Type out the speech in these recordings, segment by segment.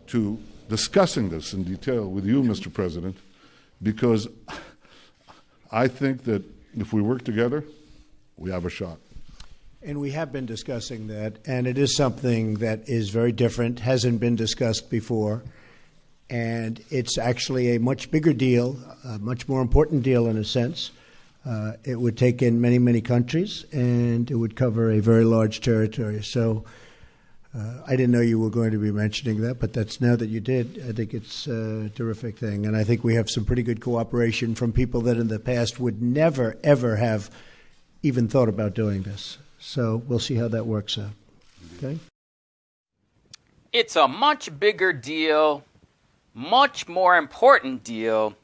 to discussing this in detail with you, Mr. President, because I think that if we work together, we have a shot. And we have been discussing that, and it is something that is very different, hasn't been discussed before, and it's actually a much bigger deal, a much more important deal in a sense. It would take in many, many countries, and it would cover a very large territory. So I didn't know you were going to be mentioning that, but that's now that you did, I think it's a terrific thing. And I think we have some pretty good cooperation from people that in the past would never, ever have even thought about doing this. So we'll see how that works out. Okay? It's a much bigger deal, much more important deal.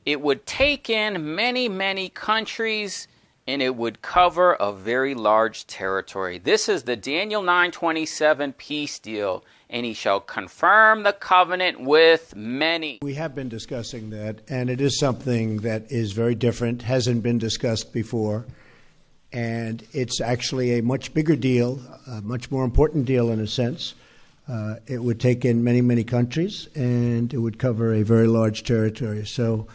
It would take in many, many countries, and it would cover a very large territory. This is the Daniel 9:27 peace deal, and he shall confirm the covenant with many. We have been discussing that, and it is something that is very different, hasn't been discussed before, and it's actually a much bigger deal, a much more important deal in a sense. It would take in many, many countries, and it would cover a very large territory. So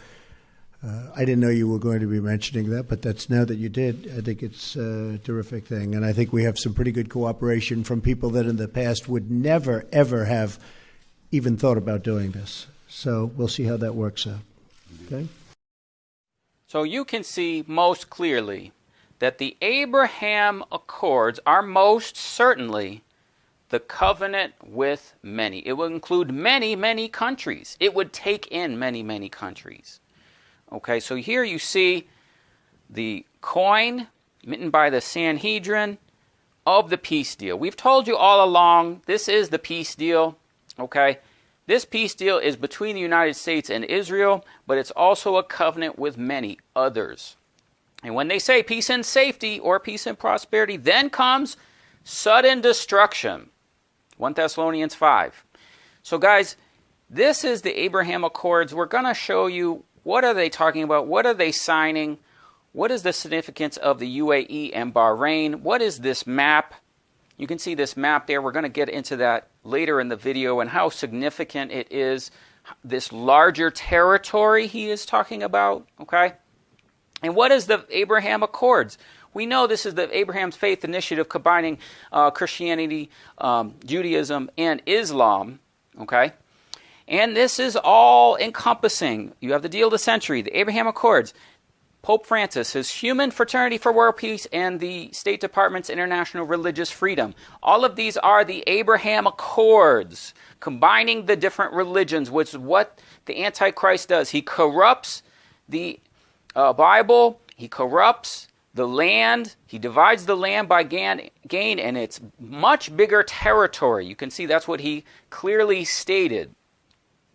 I didn't know you were going to be mentioning that, but that's now that you did, I think it's a terrific thing. And I think we have some pretty good cooperation from people that in the past would never, ever have even thought about doing this. So we'll see how that works out. Okay? So you can see most clearly that the Abraham Accords are most certainly the covenant with many. It will include many, many countries. It would take in many, many countries. Okay, so here you see the coin written by the Sanhedrin of the peace deal. We've told you all along, this is the peace deal. Okay, this peace deal is between the United States and Israel, but it's also a covenant with many others. And when they say peace and safety or peace and prosperity, then comes sudden destruction. 1 Thessalonians 5. So guys, this is the Abraham Accords. We're going to show you what are they talking about, what are they signing, what is the significance of the UAE and Bahrain, what is this map. You can see this map there. We're going to get into that later in the video and how significant it is, this larger territory he is talking about, okay? And what is the Abraham Accords? We know this is the Abraham's Faith Initiative combining Christianity, Judaism, and Islam, okay? And this is all encompassing. You have the deal of the century, the Abraham Accords, Pope Francis, his Human Fraternity for World Peace, and the State Department's International Religious Freedom. All of these are the Abraham Accords, combining the different religions, which is what the Antichrist does. He corrupts the Bible, he corrupts the land, he divides the land by gain, and it's much bigger territory. You can see that's what he clearly stated.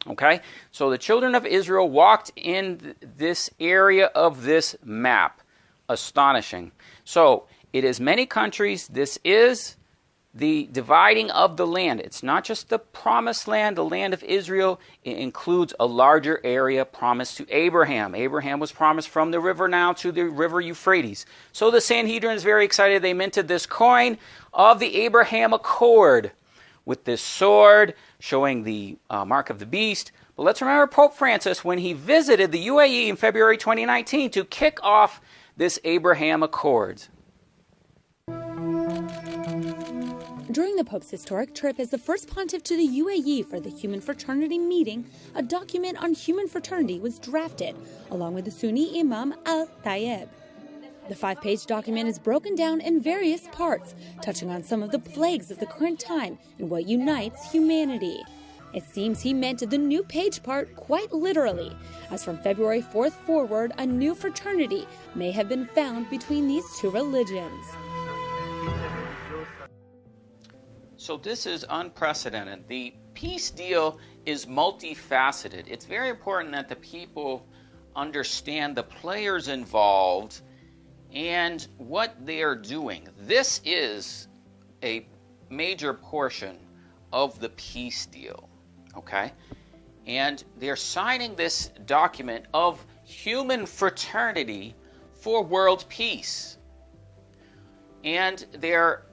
Okay, so the children of Israel walked in this area of this map. Astonishing. So it is many countries. This is the dividing of the land. It's not just the promised land, the land of Israel. It includes a larger area promised to Abraham. Abraham was promised from the river Nile to the river Euphrates. So the Sanhedrin is very excited. They minted this coin of the Abraham Accord with this sword showing the mark of the beast. But let's remember Pope Francis when he visited the UAE in February 2019 to kick off this Abraham Accord. During the Pope's historic trip as the first pontiff to the UAE for the Human Fraternity meeting, a document on human fraternity was drafted, along with the Sunni Imam al-Tayyib. The 5-page document is broken down in various parts, touching on some of the plagues of the current time and what unites humanity. It seems he meant the new page part quite literally, as from February 4th forward, a new fraternity may have been found between these two religions. So this is unprecedented. The peace deal is multifaceted. It's very important that the people understand the players involved and what they are doing. This is a major portion of the peace deal, okay? And they're signing this document of human fraternity for world peace. And they're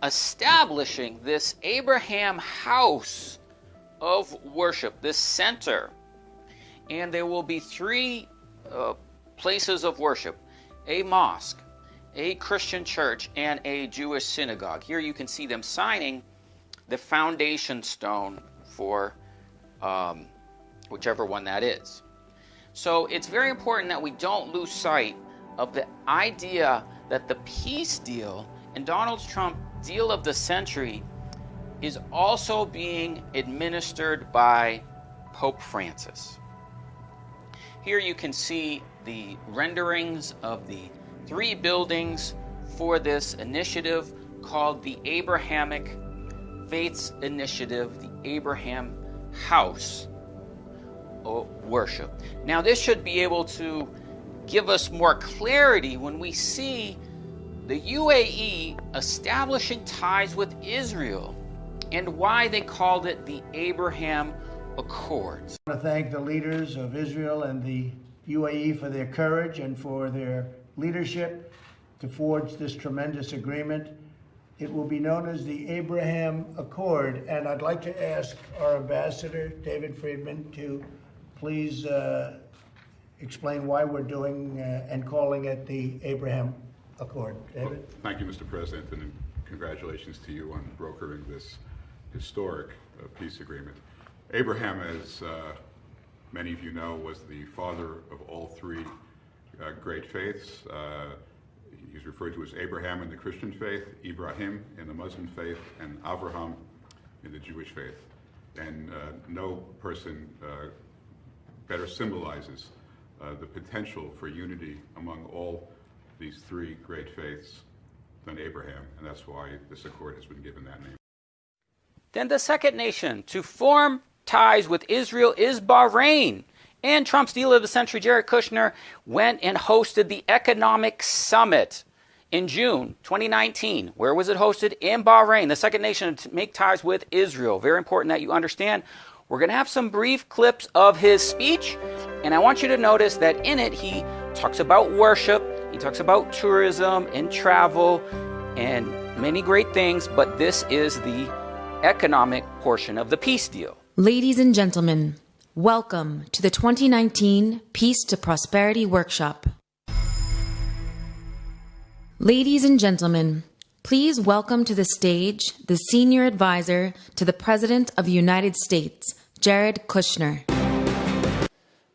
establishing this Abraham house of worship, this center. And there will be three places of worship: a mosque, a Christian church, and a Jewish synagogue. Here you can see them signing the foundation stone for whichever one that is. So it's very important that we don't lose sight of the idea that the peace deal and Donald Trump's deal of the century is also being administered by Pope Francis. Here you can see the renderings of the three buildings for this initiative called the Abrahamic Faiths Initiative, the Abraham House of Worship. Now, this should be able to give us more clarity when we see the UAE establishing ties with Israel and why they called it the Abraham Accords. I want to thank the leaders of Israel and the UAE for their courage and for their leadership to forge this tremendous agreement. It will be known as the Abraham Accord, and I'd like to ask our ambassador, David Friedman, to please explain why we're doing and calling it the Abraham Accord. David? Well, thank you, Mr. President, and congratulations to you on brokering this historic peace agreement. Abraham, as many of you know, was the father of all three great faiths. He's referred to as Abraham in the Christian faith, Ibrahim in the Muslim faith, and Avraham in the Jewish faith. And no person better symbolizes the potential for unity among all these three great faiths than Abraham, and that's why this accord has been given that name. Then the second nation to form ties with Israel is Bahrain. And Trump's deal of the century, Jared Kushner, went and hosted the Economic Summit in June 2019. Where was it hosted? In Bahrain, the second nation to make ties with Israel. Very important that you understand. We're going to have some brief clips of his speech, and I want you to notice that in it he talks about worship, he talks about tourism and travel and many great things, but this is the economic portion of the peace deal. Ladies and gentlemen, welcome to the 2019 Peace to Prosperity Workshop. Ladies and gentlemen, please welcome to the stage the Senior Advisor to the President of the United States, Jared Kushner.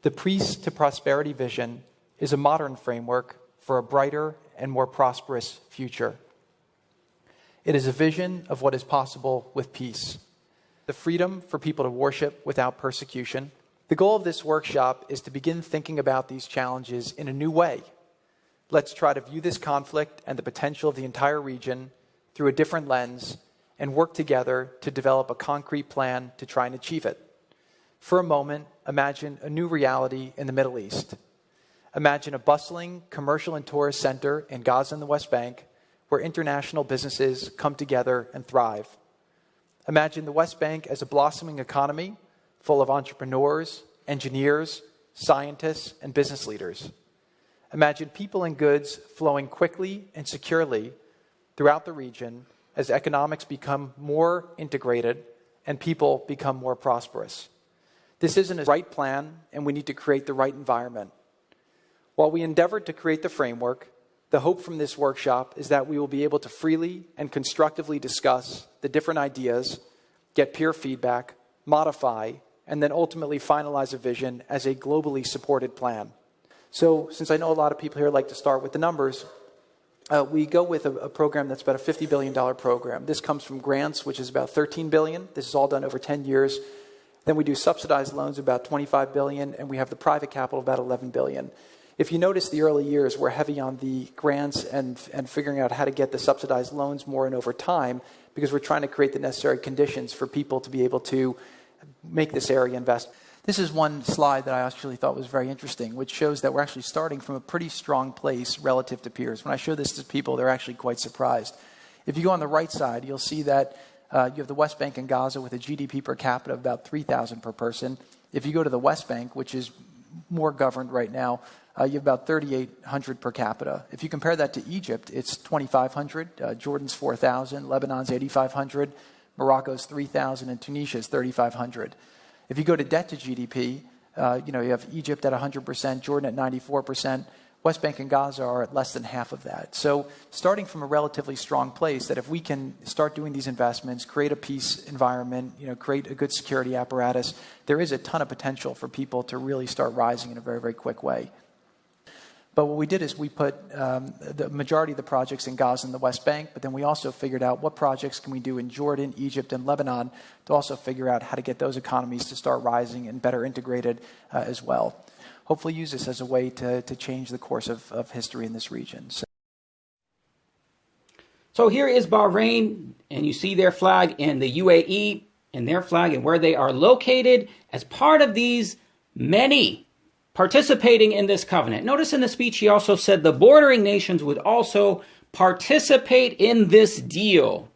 The Peace to Prosperity vision is a modern framework for a brighter and more prosperous future. It is a vision of what is possible with peace. The freedom for people to worship without persecution. The goal of this workshop is to begin thinking about these challenges in a new way. Let's try to view this conflict and the potential of the entire region through a different lens and work together to develop a concrete plan to try and achieve it. For a moment, imagine a new reality in the Middle East. Imagine a bustling commercial and tourist center in Gaza and the West Bank where international businesses come together and thrive. Imagine the West Bank as a blossoming economy full of entrepreneurs, engineers, scientists, and business leaders. Imagine people and goods flowing quickly and securely throughout the region as economics become more integrated and people become more prosperous. This isn't a right plan, and we need to create the right environment. While we endeavored to create the framework, the hope from this workshop is that we will be able to freely and constructively discuss the different ideas, get peer feedback, modify, and then ultimately finalize a vision as a globally supported plan. So, since I know a lot of people here like to start with the numbers, we go with a program that's about a $50 billion program. This comes from grants, which is about $13 billion. This is all done over 10 years. Then we do subsidized loans about $25 billion, and we have the private capital about $11 billion. If you notice, the early years, we're heavy on the grants and figuring out how to get the subsidized loans more and over time, because we're trying to create the necessary conditions for people to be able to make this area invest. This is one slide that I actually thought was very interesting, which shows that we're actually starting from a pretty strong place relative to peers. When I show this to people, they're actually quite surprised. If you go on the right side, you'll see that you have the West Bank and Gaza with a GDP per capita of about $3,000 per person. If you go to the West Bank, which is more governed right now, you have about $3,800 per capita. If you compare that to Egypt, it's $2,500. Jordan's $4,000. Lebanon's $8,500. Morocco's 3,000, and Tunisia's 3,500. If you go to debt to GDP, you have Egypt at 100%, Jordan at 94%, West Bank and Gaza are at less than half of that. So starting from a relatively strong place, that if we can start doing these investments, create a peace environment, create a good security apparatus, there is a ton of potential for people to really start rising in a very, very quick way. But what we did is we put the majority of the projects in Gaza and the West Bank, but then we also figured out what projects can we do in Jordan, Egypt, and Lebanon to also figure out how to get those economies to start rising and better integrated as well. Hopefully use this as a way to change the course of history in this region. So here is Bahrain, and you see their flag, and the UAE and their flag, and where they are located as part of these many participating in this covenant. Notice in the speech he also said the bordering nations would also participate in this deal.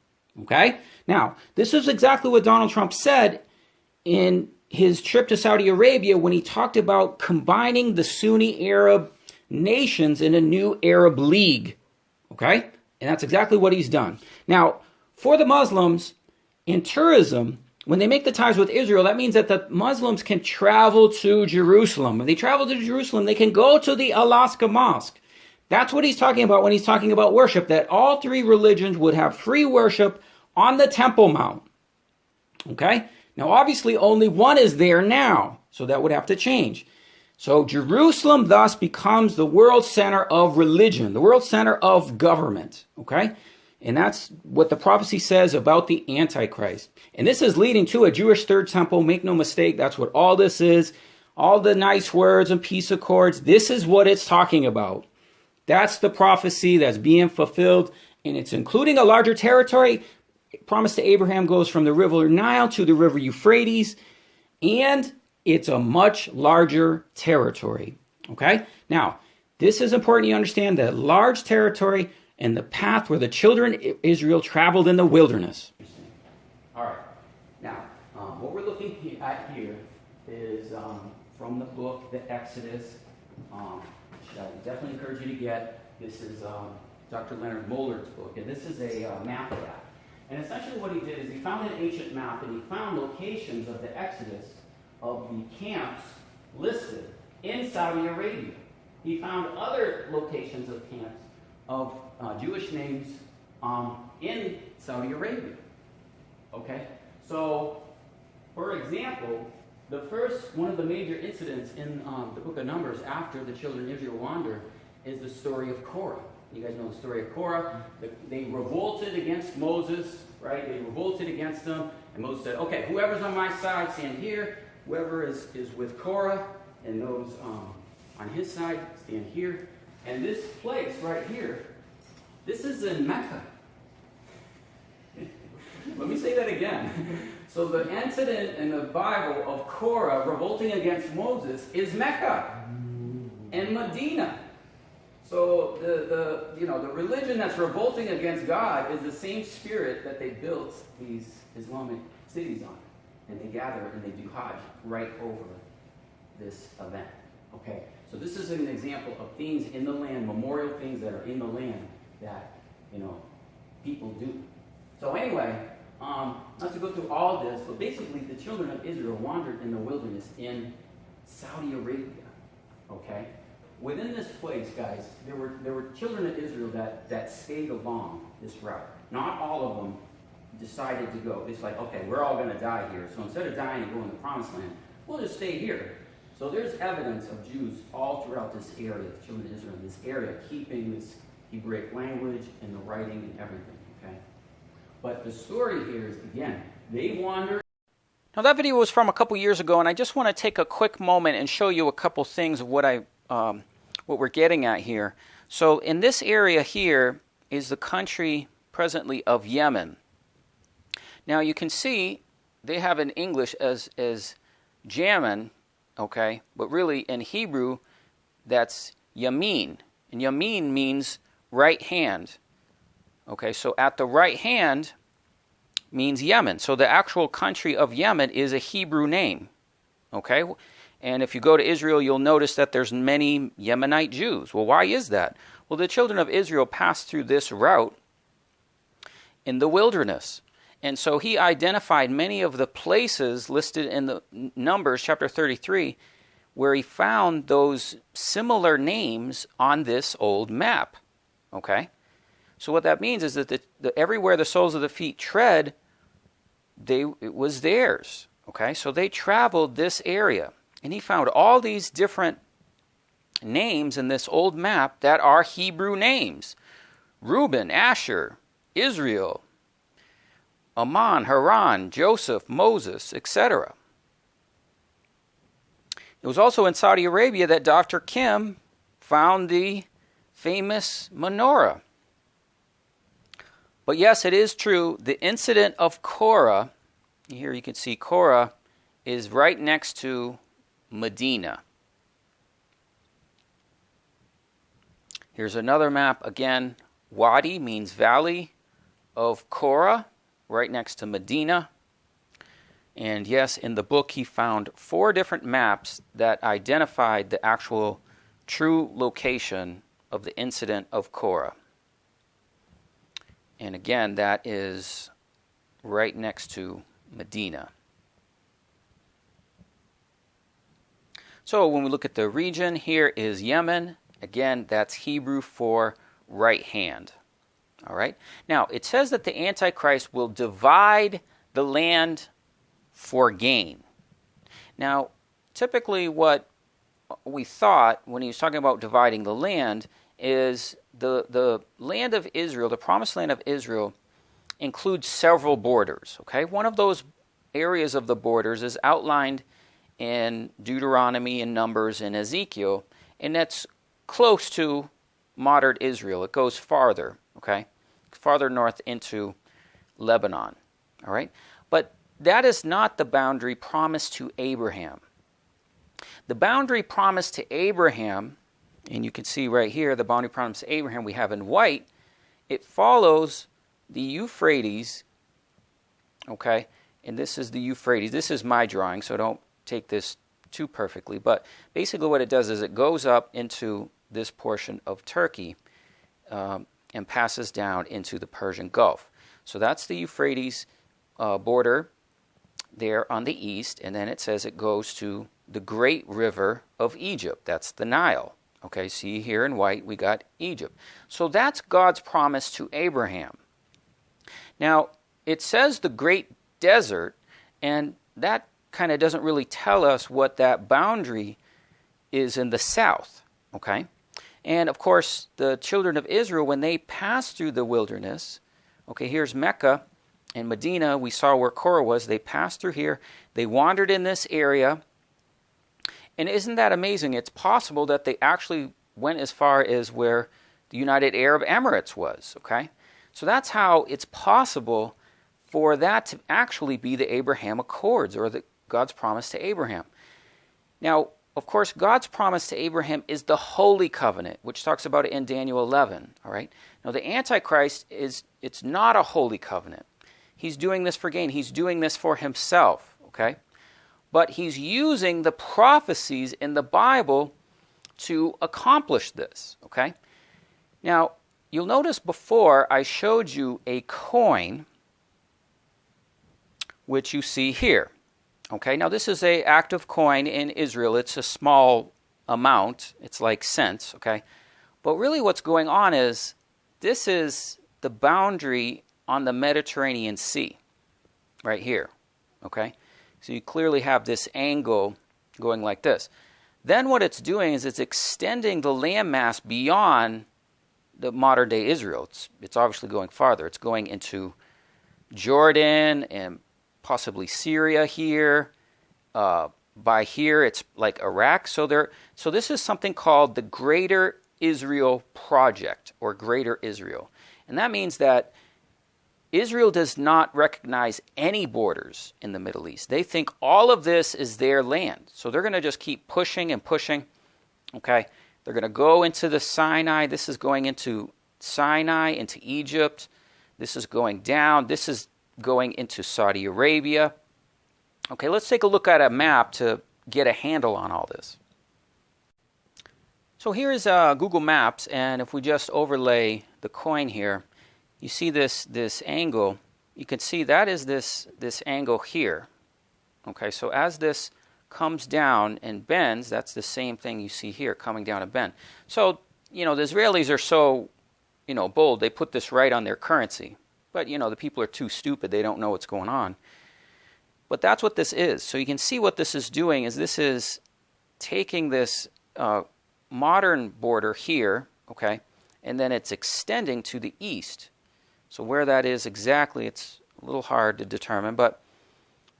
Okay? Now, this is exactly what Donald Trump said in his trip to Saudi Arabia when he talked about combining the Sunni Arab nations in a new Arab League. Okay? And that's exactly what he's done. Now, for the Muslims, in tourism, when they make the ties with Israel, that means that the Muslims can travel to Jerusalem. When they travel to Jerusalem, they can go to the Al-Aqsa Mosque. That's what he's talking about when he's talking about worship, that all three religions would have free worship on the Temple Mount. Okay? Now, obviously, only one is there now, so that would have to change. So Jerusalem thus becomes the world center of religion, the world center of government. Okay? And that's what the prophecy says about the Antichrist. And this is leading to a Jewish third temple. Make no mistake, that's what all this is. All the nice words and peace accords, this is what it's talking about. That's the prophecy that's being fulfilled. And it's including a larger territory. Promise to Abraham goes from the river Nile to the river Euphrates. And it's a much larger territory. Okay? Now, this is important you understand that large territory and the path where the children of Israel traveled in the wilderness. All right. Now, what we're looking at here is from the book, The Exodus, which I definitely encourage you to get. This is Dr. Leonard Moller's book, and this is a map of that. And essentially what he did is he found an ancient map, and he found locations of the Exodus of the camps listed in Saudi Arabia. He found other locations of camps of Jewish names in Saudi Arabia. Okay? So, for example, one of the major incidents in the book of Numbers after the children of Israel wander is the story of Korah. You guys know the story of Korah. They revolted against Moses, right? They revolted against them. And Moses said, okay, whoever's on my side, stand here. Whoever is with Korah and those on his side, stand here. And this place right here, this is in Mecca. Let me say that again. So the incident in the Bible of Korah revolting against Moses is Mecca and Medina. So the religion that's revolting against God is the same spirit that they built these Islamic cities on. And they gather and they do Hajj right over this event. Okay, so this is an example of things in the land, memorial things that are in the land that, people do. So anyway, not to go through all this, but basically the children of Israel wandered in the wilderness in Saudi Arabia. Okay? Within this place, guys, there were children of Israel that stayed along this route. Not all of them decided to go. It's like, okay, we're all going to die here. So instead of dying and going to the promised land, we'll just stay here. So there's evidence of Jews all throughout this area, the children of Israel in this area, keeping this Hebraic language and the writing and everything, okay? But the story here is, again, they wandered. Now that video was from a couple years ago, and I just want to take a quick moment and show you a couple things of what we're getting at here. So in this area here is the country presently of Yemen. Now you can see they have in English as Jamin, okay, but really in Hebrew that's Yamin. And Yamin means right hand. Okay, so at the right hand means Yemen. So the actual country of Yemen is a Hebrew name. Okay? And if you go to Israel, you'll notice that there's many Yemenite Jews. Well, why is that? Well, the children of Israel passed through this route in the wilderness. And so he identified many of the places listed in the Numbers chapter 33 where he found those similar names on this old map. Okay? So what that means is that everywhere the soles of the feet tread, it was theirs. Okay? So they traveled this area. And he found all these different names in this old map that are Hebrew names. Reuben, Asher, Israel, Ammon, Haran, Joseph, Moses, etc. It was also in Saudi Arabia that Dr. Kim found the famous menorah. But yes, it is true, the incident of Korah, here you can see Korah, is right next to Medina. Here's another map. Again, Wadi means valley of Korah, right next to Medina. And yes, in the book he found 4 different maps that identified the actual true location of the incident of Korah. And again, that is right next to Medina. So when we look at the region, here is Yemen. Again, that's Hebrew for right hand. All right. Now, it says that the Antichrist will divide the land for gain. Now, typically what we thought when he was talking about dividing the land is the land of Israel, the promised land of Israel, includes several borders. Okay. One of those areas of the borders is outlined in Deuteronomy and Numbers and Ezekiel, and that's close to modern Israel. It goes farther, okay? Farther north into Lebanon, all right? But that is not the boundary promised to Abraham. The boundary promised to Abraham, and you can see right here, the boundary promised to Abraham we have in white, it follows the Euphrates, okay? And this is the Euphrates. This is my drawing, so don't take this too perfectly. But basically what it does is it goes up into this portion of Turkey and passes down into the Persian Gulf. So that's the Euphrates border there on the east, and then it says it goes to the great river of Egypt. That's the Nile. Okay, see here in white we got Egypt. So that's God's promise to Abraham. Now, it says the great desert, and that kind of doesn't really tell us what that boundary is in the south, okay? And, of course, the children of Israel, when they passed through the wilderness, okay, here's Mecca and Medina. We saw where Korah was. They passed through here. They wandered in this area. And isn't that amazing? It's possible that they actually went as far as where the United Arab Emirates was, okay? So that's how it's possible for that to actually be the Abraham Accords, or God's promise to Abraham. Now, of course, God's promise to Abraham is the Holy Covenant, which talks about it in Daniel 11, all right? Now, the Antichrist it's not a Holy Covenant. He's doing this for gain. He's doing this for himself, okay? But he's using the prophecies in the Bible to accomplish this, okay? Now, you'll notice before I showed you a coin, which you see here. Okay, now this is an active coin in Israel. It's a small amount. It's like cents, okay? But really what's going on is this is the boundary on the Mediterranean Sea right here, okay? So you clearly have this angle going like this. Then what it's doing is it's extending the landmass beyond the modern-day Israel. It's obviously going farther. It's going into Jordan and possibly Syria here. By here, it's like Iraq. So this is something called the Greater Israel Project, or Greater Israel. And that means that Israel does not recognize any borders in the Middle East. They think all of this is their land. So they're going to just keep pushing and pushing. Okay? They're going to go into the Sinai. This is going into Sinai, into Egypt. This is going down. This is going into Saudi Arabia. Okay, let's take a look at a map to get a handle on all this. So here's Google Maps, and if we just overlay the coin here, you see this angle, you can see that is this angle here. Okay, so as this comes down and bends, that's the same thing you see here, coming down and bend. So, the Israelis are so, bold, they put this right on their currency. But, the people are too stupid, they don't know what's going on. But that's what this is. So you can see what this is doing is this is taking this modern border here, okay, and then it's extending to the east. So where that is exactly, it's a little hard to determine, but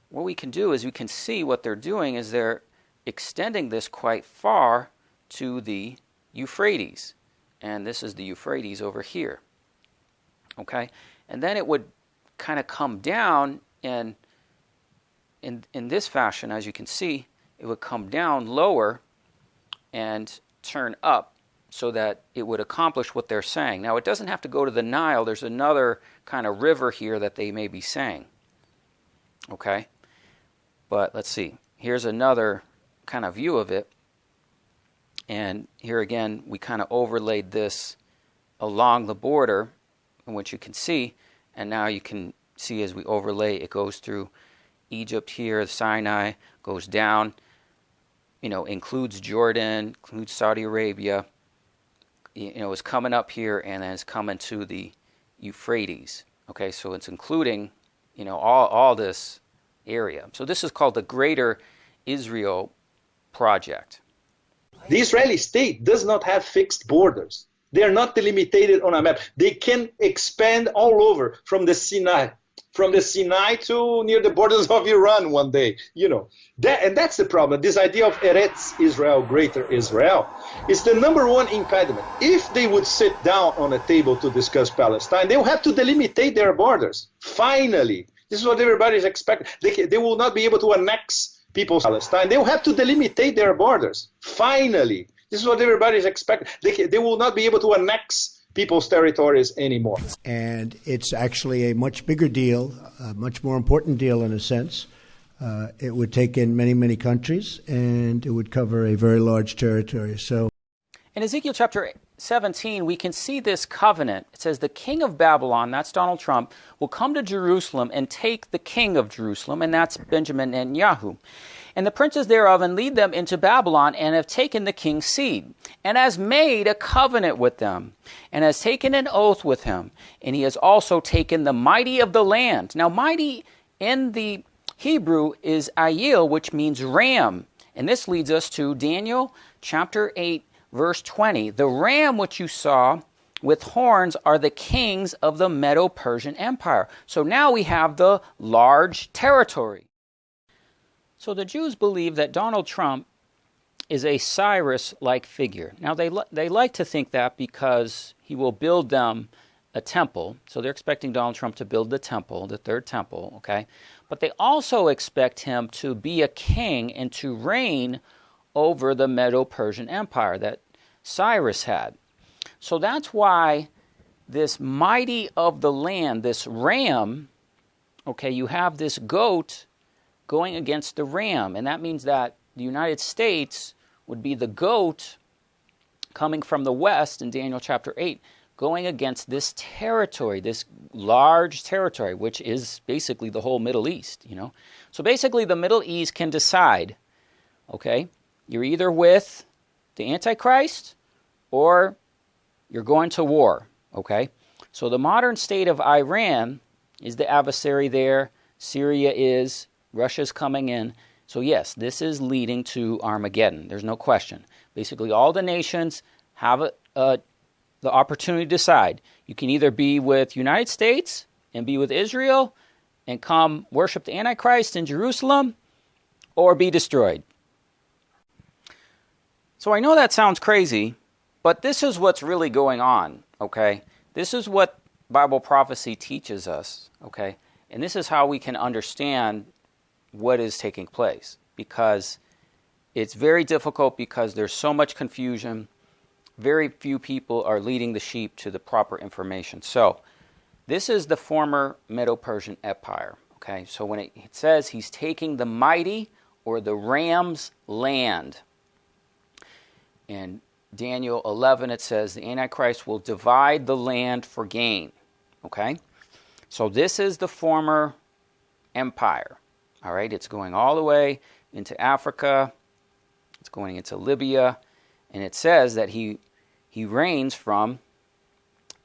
what we can do is we can see what they're doing is they're extending this quite far to the Euphrates. And this is the Euphrates over here. Okay? And then it would kind of come down, and in this fashion, as you can see, it would come down lower and turn up so that it would accomplish what they're saying. Now, it doesn't have to go to the Nile. There's another kind of river here that they may be saying. Okay? But let's see. Here's another kind of view of it. And here again, we kind of overlaid this along the border, which you can see. And now you can see as we overlay, it goes through Egypt here, Sinai, goes down, includes Jordan, includes Saudi Arabia. It's coming up here and then it's coming to the Euphrates. Okay, so it's including, all this area. So this is called the Greater Israel Project. The Israeli state does not have fixed borders. They are not delimited on a map. They can expand all over from the Sinai to near the borders of Iran one day. And that's the problem. This idea of Eretz Israel, Greater Israel, is the number one impediment. If they would sit down on a table to discuss Palestine, they will have to delimitate their borders. Finally, this is what everybody is expecting. They will not be able to annex people's Palestine. They will have to delimitate their borders. Finally, this is what everybody is expecting. They will not be able to annex people's territories anymore. And it's actually a much bigger deal, a much more important deal in a sense. It would take in many, many countries, and it would cover a very large territory. So, in Ezekiel chapter 17, we can see this covenant. It says, the king of Babylon, that's Donald Trump, will come to Jerusalem and take the king of Jerusalem, and that's Benjamin Netanyahu, and the princes thereof, and lead them into Babylon, and have taken the king's seed, and has made a covenant with them, and has taken an oath with him, and he has also taken the mighty of the land. Now, mighty in the Hebrew is ayil, which means ram, and this leads us to Daniel chapter 8, verse 20. The ram which you saw with horns are the kings of the Medo-Persian Empire. So now we have the large territory. So the Jews believe that Donald Trump is a Cyrus-like figure. Now they like to think that because he will build them a temple. So they're expecting Donald Trump to build the temple, the third temple, okay? But they also expect him to be a king and to reign over the Medo-Persian Empire that Cyrus had. So that's why this mighty of the land, this ram, okay, you have this goat going against the ram, and that means that the United States would be the goat coming from the west in Daniel chapter 8, going against this territory, this large territory, which is basically the whole Middle East, So basically the Middle East can decide, okay, you're either with the Antichrist or you're going to war, okay? So the modern state of Iran is the adversary there. Syria is. Russia's coming in. So yes, this is leading to Armageddon. There's no question. Basically, all the nations have the opportunity to decide. You can either be with United States and be with Israel and come worship the Antichrist in Jerusalem, or be destroyed. So I know that sounds crazy, but this is what's really going on, okay? This is what Bible prophecy teaches us, okay? And this is how we can understand what is taking place, because it's very difficult because there's so much confusion. Very few people are leading the sheep to the proper information. So this is the former Medo-Persian Empire, okay? So when it says he's taking the mighty or the ram's land, in Daniel 11 it says the Antichrist will divide the land for gain, okay? So this is the former empire. All right, it's going all the way into Africa. It's going into Libya. And it says that he reigns from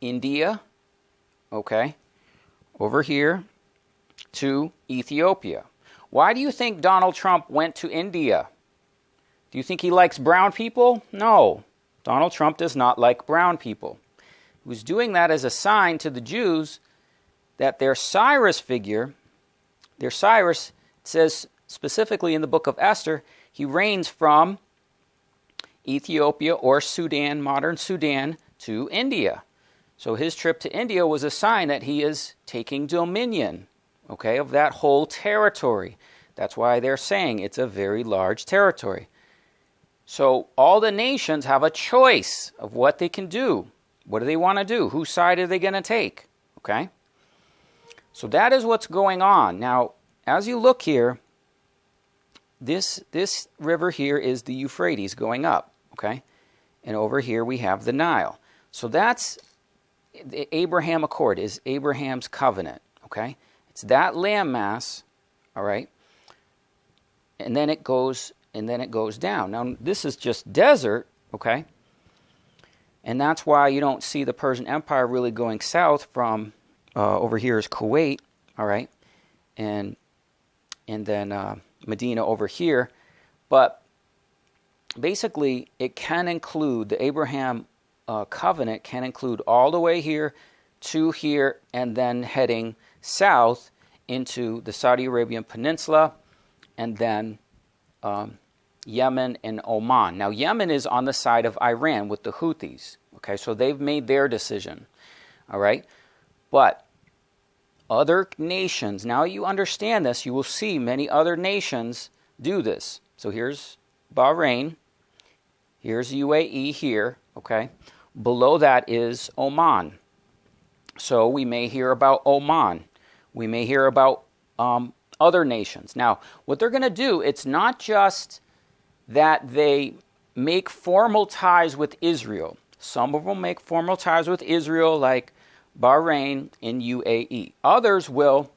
India, okay, over here to Ethiopia. Why do you think Donald Trump went to India? Do you think he likes brown people? No. Donald Trump does not like brown people. He was doing that as a sign to the Jews that their Cyrus figure, their Cyrus, it says specifically in the book of Esther, he reigns from Ethiopia or Sudan, modern Sudan, to India. So his trip to India was a sign that he is taking dominion, okay, of that whole territory. That's why they're saying it's a very large territory. So all the nations have a choice of what they can do. What do they want to do? Whose side are they going to take? Okay? So that is what's going on. Now, as you look here, this river here is the Euphrates going up, okay? And over here we have the Nile. So that's the Abraham Accord, is Abraham's covenant, okay? It's that landmass, all right? And then it goes down. Now, this is just desert, okay? And that's why you don't see the Persian Empire really going south from over here is Kuwait, all right? And then Medina over here. But basically, it can include, the Abraham covenant can include all the way here to here and then heading south into the Saudi Arabian Peninsula and then Yemen and Oman. Now, Yemen is on the side of Iran with the Houthis. Okay, so they've made their decision. All right? But other nations, now you understand this, you will see many other nations do this. So here's Bahrain. Here's UAE here. Okay? Below that is Oman. So we may hear about Oman. We may hear about other nations. Now, what they're going to do, it's not just that they make formal ties with Israel. Some of them make formal ties with Israel, like Bahrain and UAE. Others will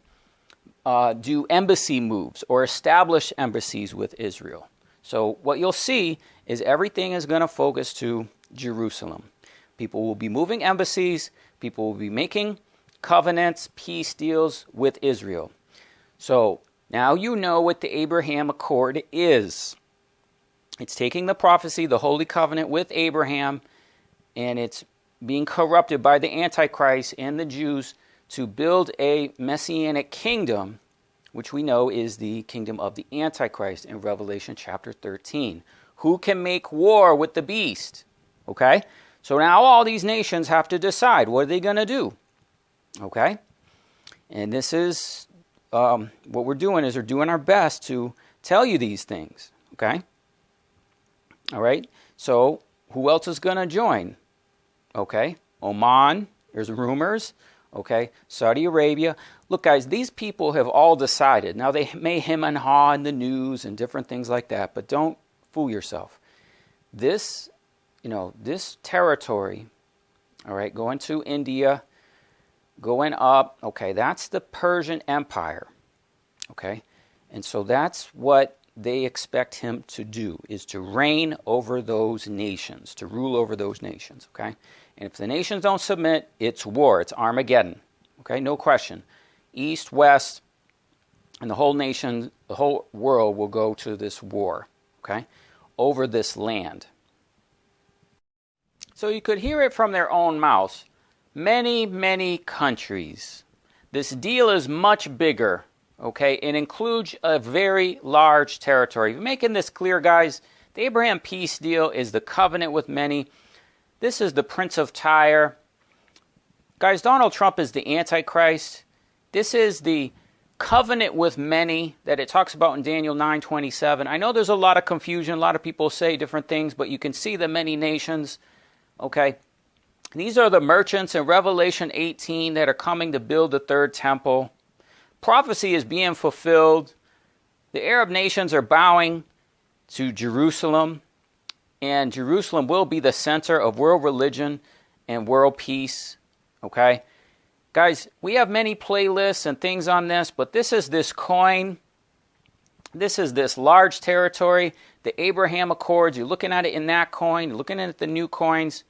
do embassy moves or establish embassies with Israel. So what you'll see is everything is going to focus to Jerusalem. People will be moving embassies. People will be making covenants, peace deals with Israel. So now you know what the Abraham Accord is. It's taking the prophecy, the Holy Covenant with Abraham, and it's being corrupted by the Antichrist and the Jews to build a messianic kingdom, which we know is the kingdom of the Antichrist in Revelation chapter 13. Who can make war with the beast? Okay? So now all these nations have to decide, what are they going to do? Okay? And this is, what we're doing is we're doing our best to tell you these things. Okay? All right? So who else is going to join? Okay? Oman, there's rumors. Okay? Saudi Arabia. Look, guys, these people have all decided. Now, they may hem and haw in the news and different things like that, but don't fool yourself. This, this territory, all right, going to India, going up, okay, that's the Persian Empire, okay? And so that's what they expect him to do, is to reign over those nations, to rule over those nations, okay? And if the nations don't submit, it's war, it's Armageddon, okay? No question. East, west, and the whole nation, the whole world will go to this war, okay, over this land. So you could hear it from their own mouths. Many, many countries. This deal is much bigger, okay? It includes a very large territory. We're making this clear, guys. The Abraham peace deal is the covenant with many. This is the Prince of Tyre. Guys, Donald Trump is the Antichrist. This is the covenant with many that it talks about in Daniel 9:27. I know there's a lot of confusion. A lot of people say different things, but you can see the many nations, okay? These are the merchants in Revelation 18 that are coming to build the third temple. Prophecy is being fulfilled. The Arab nations are bowing to Jerusalem, and Jerusalem will be the center of world religion and world peace, okay? Guys, we have many playlists and things on this, but this is this coin. This is this large territory, the Abraham Accords. You're looking at it in that coin. You're looking at the new coins.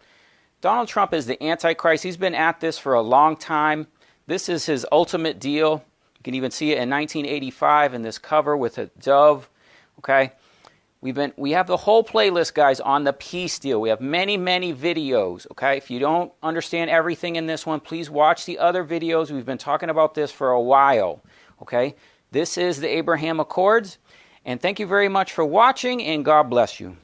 Donald Trump is the Antichrist. He's been at this for a long time. This is his ultimate deal. You can even see it in 1985 in this cover with a dove. Okay, we have the whole playlist, guys, on the peace deal. We have many, many videos. Okay, if you don't understand everything in this one, please watch the other videos. We've been talking about this for a while. Okay, this is the Abraham Accords, and thank you very much for watching, and God bless you.